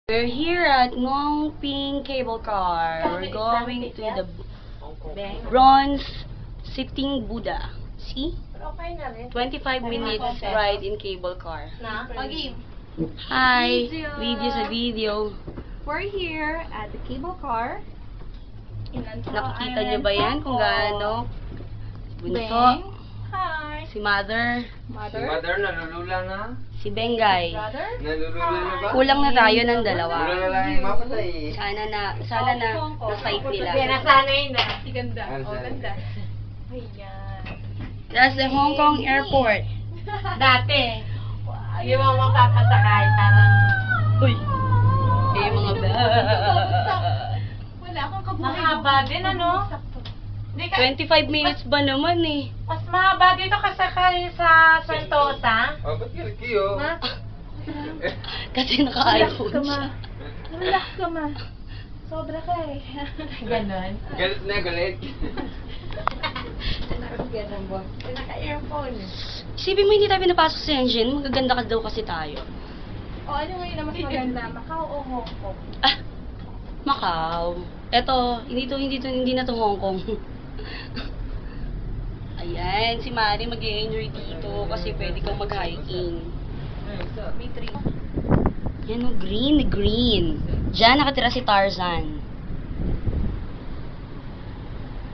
We're here at Ngongping Cable Car. We're going to the Bronze Sitting Buddha. See? 25 minutes ride in cable car. Hi! Video sa video. We're here at the cable car. Nakikita niyo ba yan kung gaano? Bunso. Hi! Si Mother. Si Mother, nalulula na. Si Bengay. Brother. Nalulula na ba? Kulang na tayo ng dalawa. Wala na lang yung mapatay. Sana na na-sight nila. Nasanay na. Si ganda. Oh, Ganda. Ayan. That's the Hong Kong airport. Dati. Yung mga mapapasakay, parang... Uy! Eh, mga ba? Wala akong kabuhay. Mahaba din, ano? 25 minutes ba naman eh? Mas mahaba dito kasakay sa Sentosa. Oh, ba't kiyo? Kasi naka-iPhone siya. Relax ka ma. Sobra ka eh. Ganon. Galit na, galit. Naka-earphone. Isipin mo hindi tayo pinapasok sa engine, magaganda ka daw kasi tayo. O ano ngayon na mas maganda? Macau o Hong Kong? Ah! Macau. Eto, hindi na to Hong Kong. Ayan, si Mari mag-e-enjoy dito kasi pwede kang mag-hiking. May 3. Yan o, green. Diyan nakatira si Tarzan.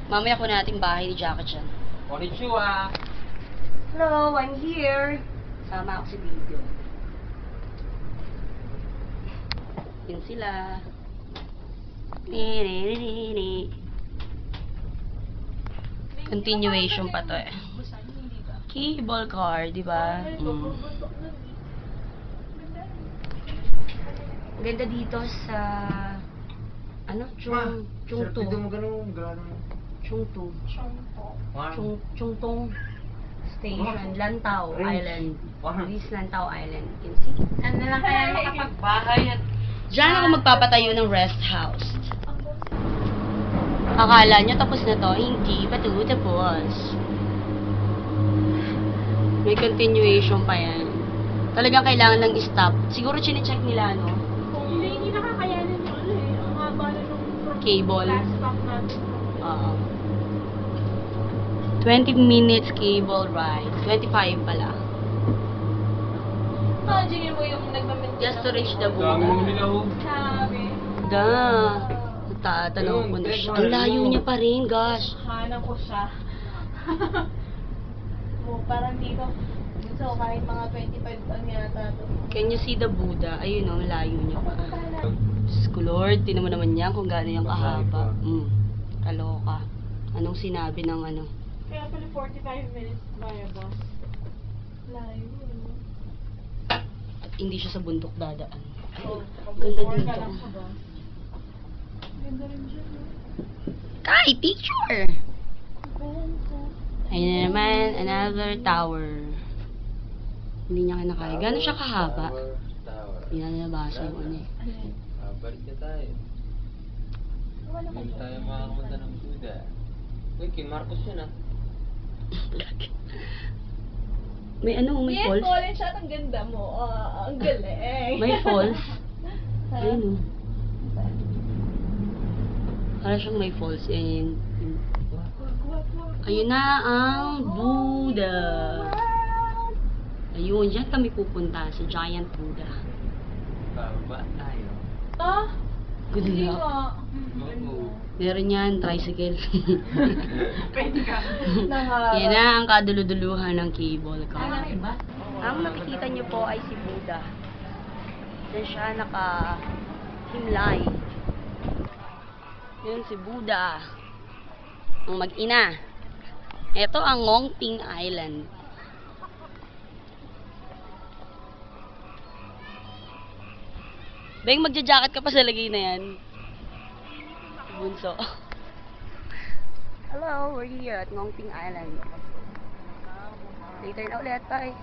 Mamaya ko nating bahay ni Jackie Chan. Konnichiwa. Hello, I'm here. Sama ako sa video. Yan sila. Continuation pa to eh. Cable car, di ba? Ganda dito sa ano? Chung 2. mo ganun, Chung 2. Chung Tong Station, Lantau Island. This is Lantau Island. You can see. Ano lang kaya makapagbahay at... Diyan ako magpapatayo ng rest house. Akala nyo tapos na to? Hindi pa to tapos. May continuation pa yan. Talagang kailangan ng stop. Siguro chinecheck nila, no? Hindi nakakayanin yung ano eh. Ang haba na nung Cable. last stop natin. Oo. 20 minutes cable ride. 25 pala. Imagine mo yung nagmamit. Just to reach the Dami mong Buddha. bilahog. Sabi. Da. Natatanaw ko na siya. Ang layo niya pa rin, gosh. Hanap ko siya. Parang dito. So, kahit mga 25 ang yata to. Can you see the Buddha? Ayun o, layo niya pa. Diyos ko Lord, tinan mo naman yan kung gaano yung kahaba. Kaloka. Anong sinabi ng ano? Kaya pala 45 minutes via bus. Layo. At hindi siya sa bundok dadaan. Oh, Ganda mag-board dito. ka lang sa bus. Ganda rin dyan. Kai, picture! Ayun na naman, another tower. Hindi niya kinakaya. Gano'n siya kahaba? Hindi na nabasa yung ano eh. Balik na tayo. Hindi tayo makakamata ng Buddha. Uy, kay Marcos yun ah. May ano, may Yes, falls? Colin siya. Ang ganda mo. Ang galing. May falls? Ayun o. Para siyang may falls. Ayun. Ayun na ang Buddha. Ayun, dyan kami pupunta sa Giant Buddha. Baba tayo. Ah, Good hindi luck. nga. Oo. Meron yan, tricycle. Pwede ka. Yan na ang kaduluduluhan ng cable car. Iba? Ang nakikita niyo po ay si Buddha. Diyan siya naka-himlay. Yun si Buddha. Ang mag-ina. Ito ang Ngongping Island. Beng, magja-jacket ka pa sa lagay na yan. Bunso. Hello, we're here at Ngongping Island. Later na ulit, bye.